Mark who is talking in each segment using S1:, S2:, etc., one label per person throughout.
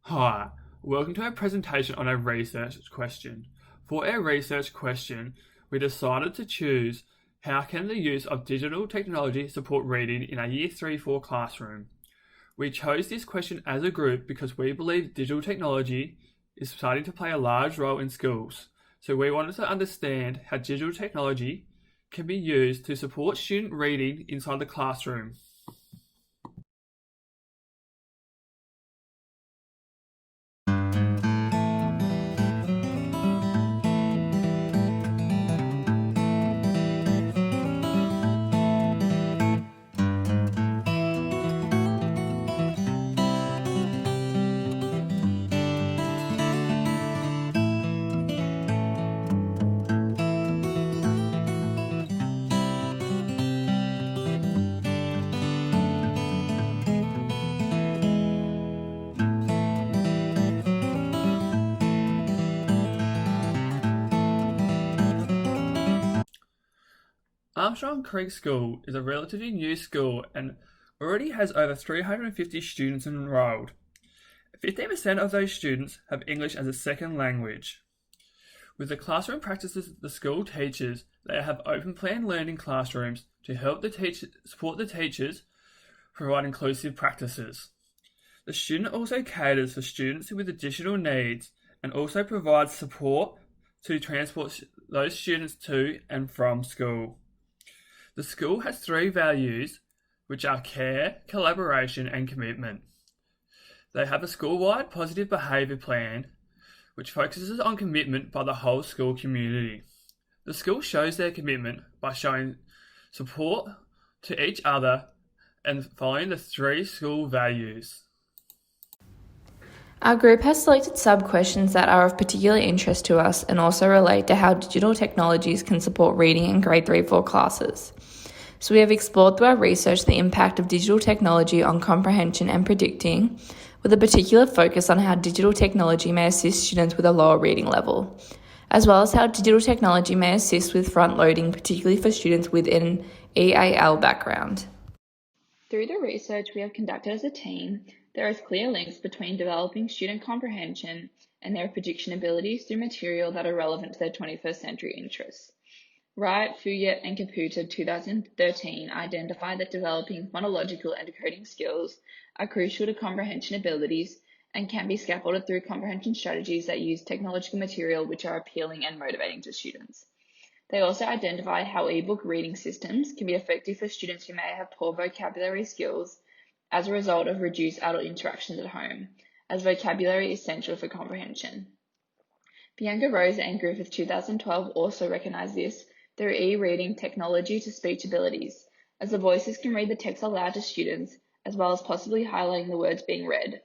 S1: Hi, welcome to our presentation on our research question. For our research question, we decided to choose how can the use of digital technology support reading in a Year 3-4 classroom. We chose this question as a group because we believe digital technology is starting to play a large role in schools. So we wanted to understand how digital technology can be used to support student reading inside the classroom. Armstrong Creek School is a relatively new school and already has over 350 students enrolled. 15% of those students have English as a second language. With the classroom practices the school teaches, they have open plan learning classrooms to help support the teachers, provide inclusive practices. The student also caters for students with additional needs and also provides support to transport those students to and from school. The school has 3 values, which are care, collaboration, and commitment. They have a school-wide positive behaviour plan, which focuses on commitment by the whole school community. The school shows their commitment by showing support to each other and following the 3 school values.
S2: Our group has selected sub-questions that are of particular interest to us and also relate to how digital technologies can support reading in grade 3-4 classes. So we have explored through our research the impact of digital technology on comprehension and predicting, with a particular focus on how digital technology may assist students with a lower reading level, as well as how digital technology may assist with front-loading, particularly for students with an EAL background. Through the research we have conducted as a team, there is clear links between developing student comprehension and their prediction abilities through material that are relevant to their 21st century interests. Wright, Fouillet, and Caputa 2013 identified that developing phonological and decoding skills are crucial to comprehension abilities and can be scaffolded through comprehension strategies that use technological material which are appealing and motivating to students. They also identify how ebook reading systems can be effective for students who may have poor vocabulary skills as a result of reduced adult interactions at home, as vocabulary is essential for comprehension. Bianca Rosa and Griffith 2012 also recognise this through e-reading technology to speech abilities, as the voices can read the text aloud to students, as well as possibly highlighting the words being read,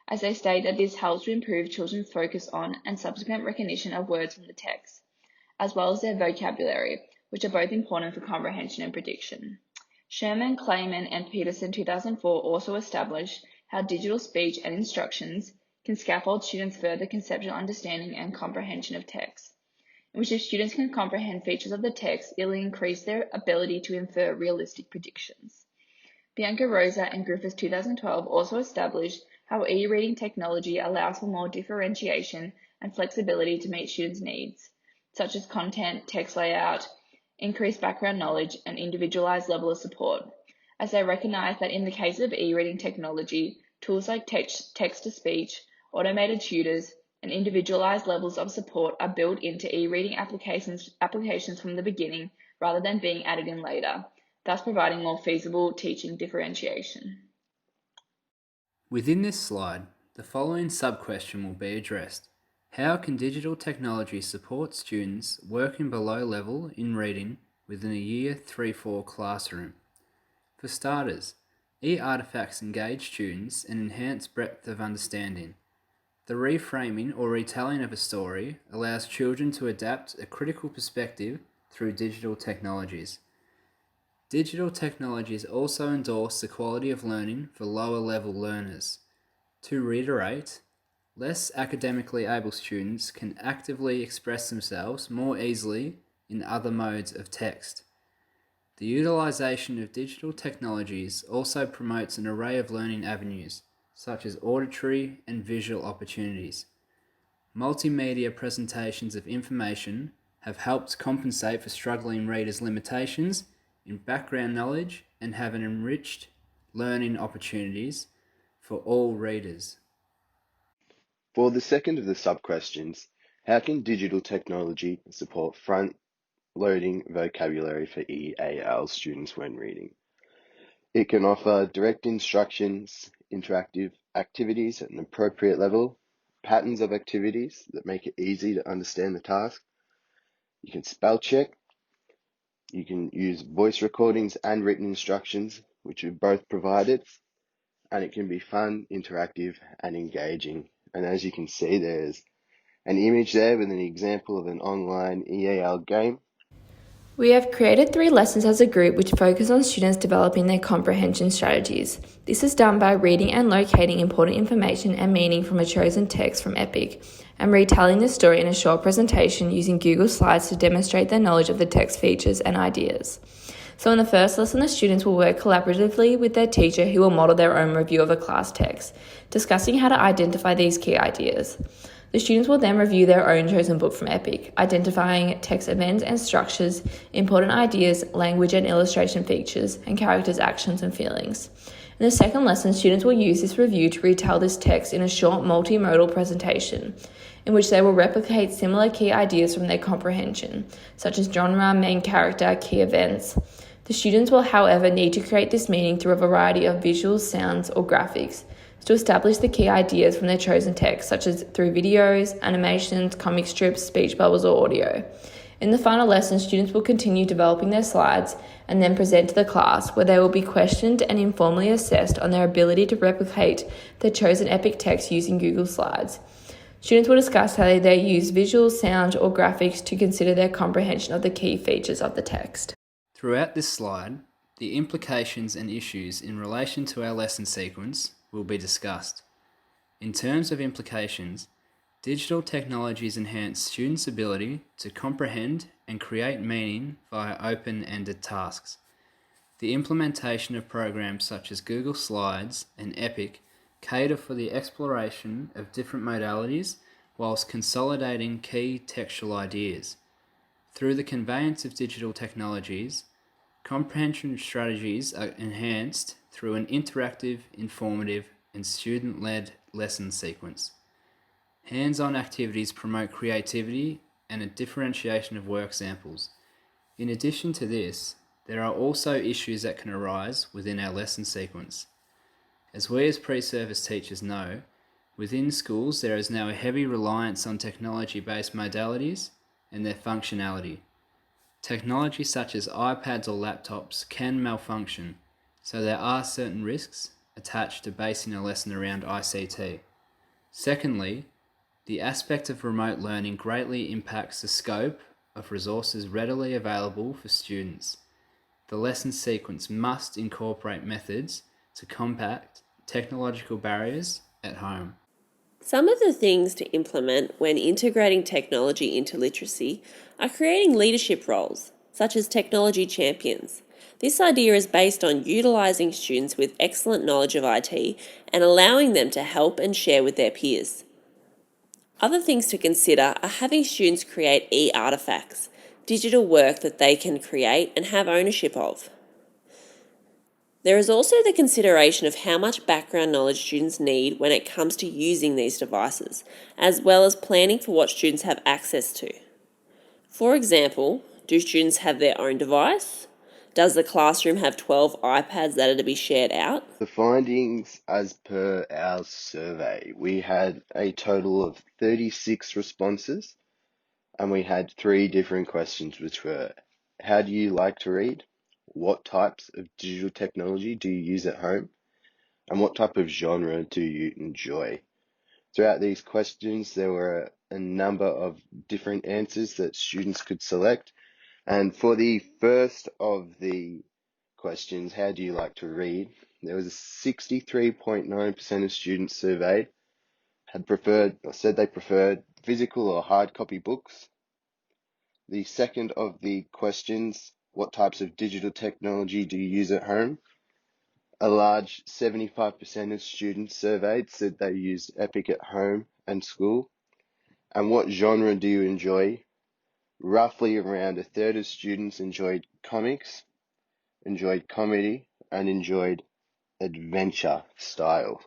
S2: as they state that this helps to improve children's focus on and subsequent recognition of words from the text, as well as their vocabulary, which are both important for comprehension and prediction. Sherman, Clayman, and Peterson 2004 also established how digital speech and instructions can scaffold students' further conceptual understanding and comprehension of text, in which if students can comprehend features of the text, it will increase their ability to infer realistic predictions. Bianca Rosa and Griffiths 2012 also established how e-reading technology allows for more differentiation and flexibility to meet students' needs, such as content, text layout, increased background knowledge, and individualized level of support, as they recognize that in the case of e-reading technology, tools like text-to-speech, automated tutors, and individualized levels of support are built into e-reading applications from the beginning rather than being added in later, thus providing more feasible teaching differentiation.
S3: Within this slide, the following sub-question will be addressed. How can digital technology support students working below level in reading within a Year 3-4 classroom? For starters, e-artifacts engage students and enhance breadth of understanding. The reframing or retelling of a story allows children to adapt a critical perspective through digital technologies. Digital technologies also endorse the quality of learning for lower level learners. To reiterate, less academically able students can actively express themselves more easily in other modes of text. The utilization of digital technologies also promotes an array of learning avenues, such as auditory and visual opportunities. Multimedia presentations of information have helped compensate for struggling readers' limitations in background knowledge and have enriched learning opportunities for all readers.
S4: For the second of the sub-questions, how can digital technology support front-loading vocabulary for EAL students when reading? It can offer direct instructions, interactive activities at an appropriate level, patterns of activities that make it easy to understand the task. You can spell check. You can use voice recordings and written instructions, which are both provided, and it can be fun, interactive, and engaging. And as you can see, there's an image there with an example of an online EAL game.
S2: We have created 3 lessons as a group which focus on students developing their comprehension strategies. This is done by reading and locating important information and meaning from a chosen text from Epic, and retelling the story in a short presentation using Google Slides to demonstrate their knowledge of the text features and ideas. So in the first lesson, the students will work collaboratively with their teacher, who will model their own review of a class text, discussing how to identify these key ideas. The students will then review their own chosen book from Epic, identifying text events and structures, important ideas, language and illustration features, and characters' actions and feelings. In the second lesson, students will use this review to retell this text in a short multimodal presentation, in which they will replicate similar key ideas from their comprehension, such as genre, main character, key events. The students will, however, need to create this meaning through a variety of visuals, sounds, or graphics to establish the key ideas from their chosen text, such as through videos, animations, comic strips, speech bubbles, or audio. In the final lesson, students will continue developing their slides and then present to the class, where they will be questioned and informally assessed on their ability to replicate their chosen Epic text using Google Slides. Students will discuss how they use visuals, sound, or graphics to consider their comprehension of the key features of the text.
S3: Throughout this slide, the implications and issues in relation to our lesson sequence will be discussed. In terms of implications, digital technologies enhance students' ability to comprehend and create meaning via open-ended tasks. The implementation of programs such as Google Slides and Epic cater for the exploration of different modalities whilst consolidating key textual ideas. Through the conveyance of digital technologies, comprehension strategies are enhanced through an interactive, informative, and student-led lesson sequence. Hands-on activities promote creativity and a differentiation of work samples. In addition to this, there are also issues that can arise within our lesson sequence. As we as pre-service teachers know, within schools there is now a heavy reliance on technology-based modalities and their functionality. Technology such as iPads or laptops can malfunction, so there are certain risks attached to basing a lesson around ICT. Secondly, the aspect of remote learning greatly impacts the scope of resources readily available for students. The lesson sequence must incorporate methods to combat technological barriers at home.
S5: Some of the things to implement when integrating technology into literacy are creating leadership roles, such as technology champions. This idea is based on utilising students with excellent knowledge of IT and allowing them to help and share with their peers. Other things to consider are having students create e-artifacts, digital work that they can create and have ownership of. There is also the consideration of how much background knowledge students need when it comes to using these devices, as well as planning for what students have access to. For example, do students have their own device? Does the classroom have 12 iPads that are to be shared out?
S4: The findings as per our survey, we had a total of 36 responses, and we had 3 different questions, which were: how do you like to read? What types of digital technology do you use at home? And what type of genre do you enjoy? Throughout these questions, there were a number of different answers that students could select. And for the first of the questions, how do you like to read? There was 63.9% of students surveyed had preferred or said they preferred physical or hard copy books. The second of the questions, what types of digital technology do you use at home? A large 75% of students surveyed said they used Epic at home and school. And what genre do you enjoy? Roughly around a third of students enjoyed comics, enjoyed comedy, and enjoyed adventure style.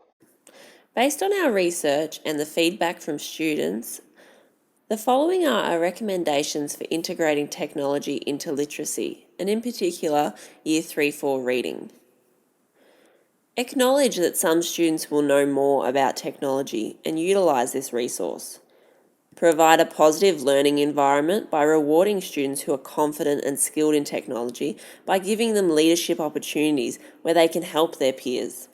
S5: Based on our research and the feedback from students, the following are our recommendations for integrating technology into literacy, and in particular, Year 3-4 reading. Acknowledge that some students will know more about technology and utilise this resource. Provide a positive learning environment by rewarding students who are confident and skilled in technology by giving them leadership opportunities where they can help their peers.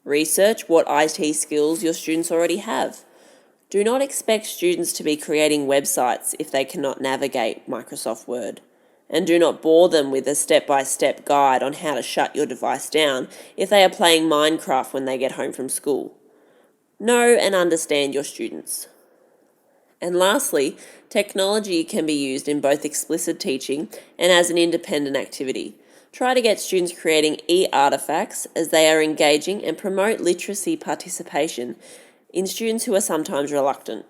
S5: Research what IT skills your students already have. Do not expect students to be creating websites if they cannot navigate Microsoft Word. And do not bore them with a step-by-step guide on how to shut your device down if they are playing Minecraft when they get home from school. Know and understand your students. And lastly, technology can be used in both explicit teaching and as an independent activity. Try to get students creating e-artifacts as they are engaging and promote literacy participation in students who are sometimes reluctant.